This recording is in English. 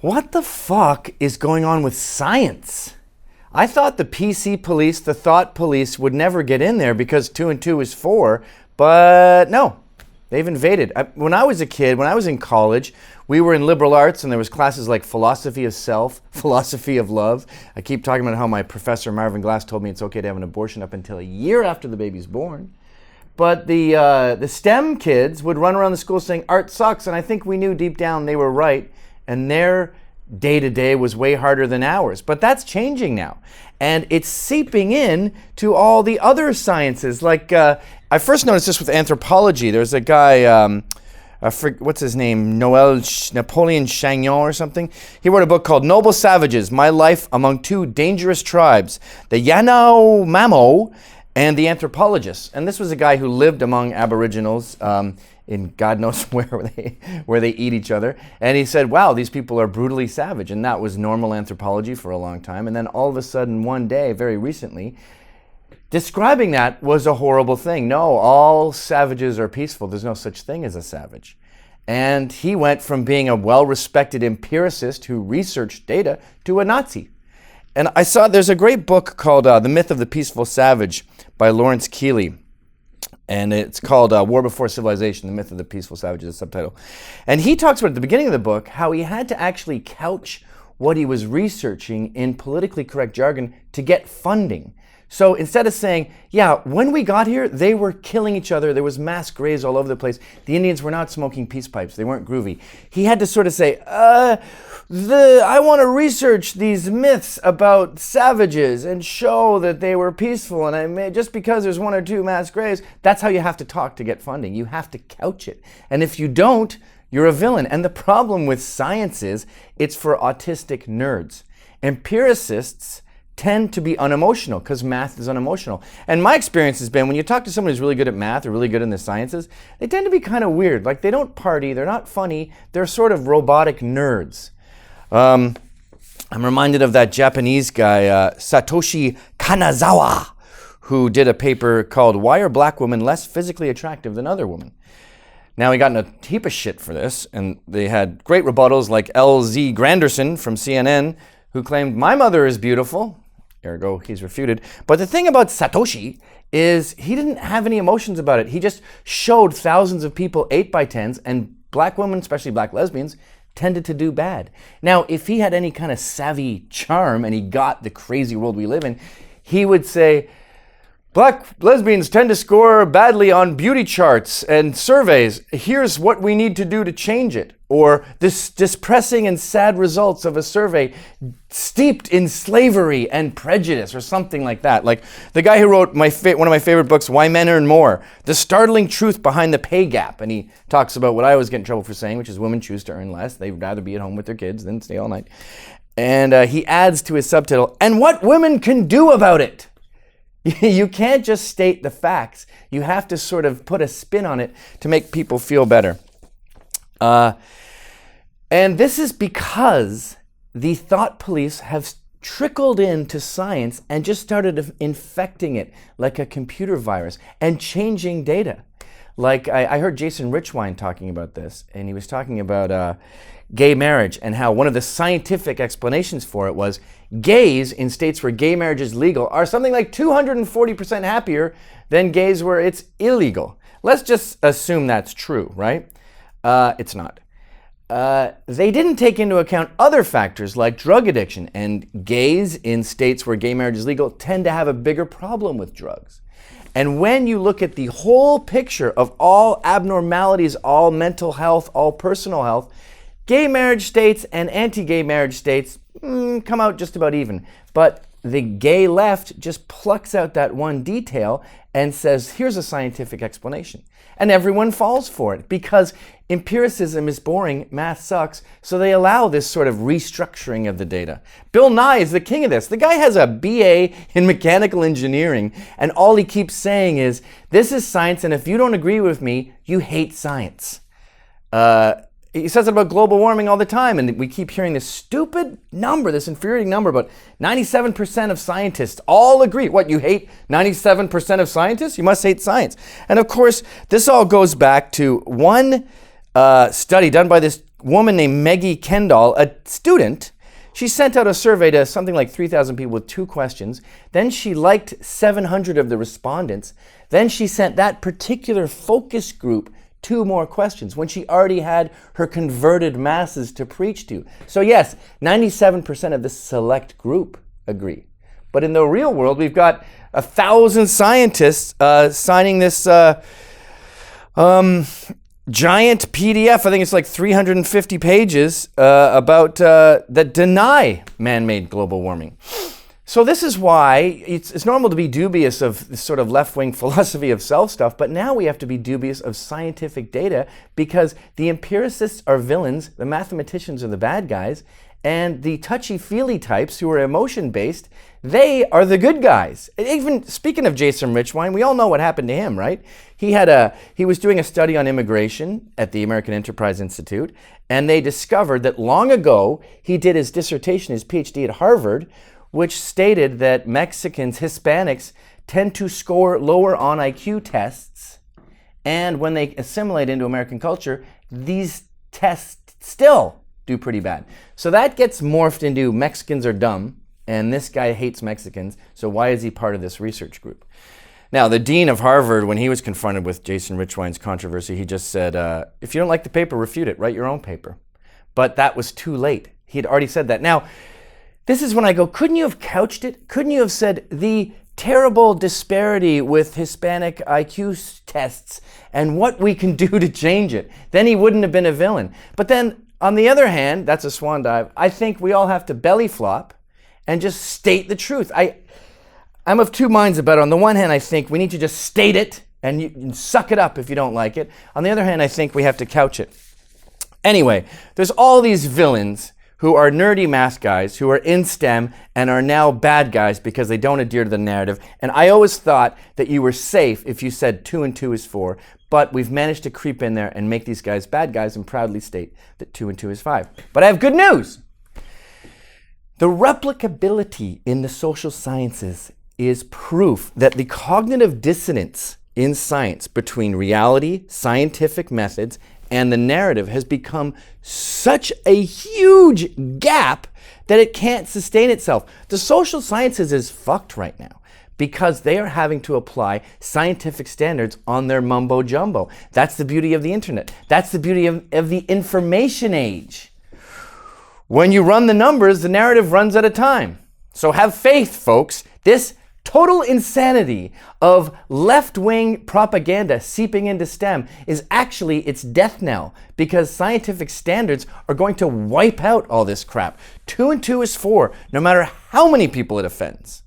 What the fuck is going on with science? I thought the PC police, the thought police, would never get in there because 2 and 2 is 4, but no, they've invaded. When I was a kid, when I was in college, we were in liberal arts and there was classes like philosophy of self, philosophy of love. I keep talking about how my professor Marvin Glass told me it's okay to have an abortion up until a year after the baby's born. But the STEM kids would run around the school saying art sucks, and I think we knew deep down they were right, and their day-to-day was way harder than ours. But that's changing now, and it's seeping in to all the other sciences. Like, I first noticed this with anthropology. There's a guy, what's his name, Napoleon Chagnon or something. He wrote a book called Noble Savages, My Life Among Two Dangerous Tribes, the Yanomamo and the Anthropologists. And this was a guy who lived among Aboriginals in God knows where they eat each other. And he said, wow, these people are brutally savage. And that was normal anthropology for a long time. And then all of a sudden, one day, very recently, describing that was a horrible thing. No, all savages are peaceful. There's no such thing as a savage. And he went from being a well-respected empiricist who researched data to a Nazi. And I saw there's a great book called The Myth of the Peaceful Savage by Lawrence Keeley. And it's called War Before Civilization, The Myth of the Peaceful Savage is the subtitle. And he talks about at the beginning of the book how he had to actually couch what he was researching in politically correct jargon to get funding. So instead of saying, yeah, when we got here, they were killing each other. There was mass graves all over the place. The Indians were not smoking peace pipes. They weren't groovy. He had to sort of say, I want to research these myths about savages and show that they were peaceful. And just because there's 1 or 2 mass graves, that's how you have to talk to get funding. You have to couch it. And if you don't, you're a villain. And the problem with science is it's for autistic nerds. Empiricists tend to be unemotional because math is unemotional. And my experience has been when you talk to someone who's really good at math or really good in the sciences, they tend to be kind of weird. Like they don't party, they're not funny, they're sort of robotic nerds. I'm reminded of that Japanese guy, Satoshi Kanzowa, who did a paper called Why Are Black Women Less Physically Attractive Than Other Women? Now he got in a heap of shit for this, and they had great rebuttals like L.Z. Granderson from CNN, who claimed, my mother is beautiful. Ergo, he's refuted. But the thing about Satoshi is he didn't have any emotions about it. He just showed thousands of people 8x10s, and black women, especially black lesbians, tended to do bad. Now, if he had any kind of savvy charm and he got the crazy world we live in, he would say, black lesbians tend to score badly on beauty charts and surveys. Here's what we need to do to change it. Or this depressing and sad results of a survey steeped in slavery and prejudice, or something like that. Like the guy who wrote one of my favorite books, Why Men Earn More, The Startling Truth Behind the Pay Gap. And he talks about what I always get in trouble for saying, which is women choose to earn less. They'd rather be at home with their kids than stay all night. And he adds to his subtitle, and what women can do about it. You can't just state the facts. You have to sort of put a spin on it to make people feel better. And this is because the thought police have trickled into science and just started infecting it like a computer virus and changing data. Like I heard Jason Richwine talking about this, and he was talking about gay marriage and how one of the scientific explanations for it was gays in states where gay marriage is legal are something like 240% happier than gays where it's illegal. Let's just assume that's true, right? It's not. They didn't take into account other factors like drug addiction, and gays in states where gay marriage is legal tend to have a bigger problem with drugs. And when you look at the whole picture of all abnormalities, all mental health, all personal health, gay marriage states and anti-gay marriage states come out just about even. But the gay left just plucks out that one detail and says, here's a scientific explanation. And everyone falls for it because empiricism is boring, math sucks, so they allow this sort of restructuring of the data. Bill Nye is the king of this. The guy has a BA in mechanical engineering, and all he keeps saying is, this is science, and if you don't agree with me, you hate science. He says it about global warming all the time, and we keep hearing this stupid number, this infuriating number, but 97% of scientists all agree. What, you hate 97% of scientists? You must hate science. And of course, this all goes back to one study done by this woman named Maggie Kendall, a student. She sent out a survey to something like 3,000 people with 2 questions. Then she liked 700 of the respondents. Then she sent that particular focus group 2 more questions when she already had her converted masses to preach to. So yes, 97% of this select group agree. But in the real world, we've got 1,000 scientists signing this giant PDF, I think it's like 350 pages, about that deny man-made global warming. So this is why it's normal to be dubious of this sort of left-wing philosophy of self stuff, but now we have to be dubious of scientific data because the empiricists are villains, the mathematicians are the bad guys, and the touchy-feely types who are emotion-based, they are the good guys. Even speaking of Jason Richwine, we all know what happened to him, right? He was doing a study on immigration at the American Enterprise Institute, and they discovered that long ago he did his dissertation, his PhD at Harvard, which stated that Mexicans, Hispanics, tend to score lower on IQ tests, and when they assimilate into American culture, these tests still do pretty bad. So that gets morphed into Mexicans are dumb, and this guy hates Mexicans, so why is he part of this research group? Now, the dean of Harvard, when he was confronted with Jason Richwine's controversy, he just said, if you don't like the paper, refute it, write your own paper. But that was too late. He had already said that. Now, this is when I go, couldn't you have couched it? Couldn't you have said the terrible disparity with Hispanic IQ tests and what we can do to change it? Then he wouldn't have been a villain. But then, on the other hand, that's a swan dive, I think we all have to belly flop and just state the truth. I'm of 2 minds about it. On the one hand, I think we need to just state it and you suck it up if you don't like it. On the other hand, I think we have to couch it. Anyway, there's all these villains who are nerdy math guys, who are in STEM and are now bad guys because they don't adhere to the narrative. And I always thought that you were safe if you said 2 and 2 is 4, but we've managed to creep in there and make these guys bad guys and proudly state that 2 and 2 is 5. But I have good news. The replicability in the social sciences is proof that the cognitive dissonance in science between reality, scientific methods, and the narrative has become such a huge gap that it can't sustain itself. The social sciences is fucked right now because they are having to apply scientific standards on their mumbo jumbo. That's the beauty of the internet. That's the beauty of the information age. When you run the numbers, the narrative runs out of time. So have faith, folks. This total insanity of left-wing propaganda seeping into STEM is actually its death knell because scientific standards are going to wipe out all this crap. 2 and 2 is 4, no matter how many people it offends.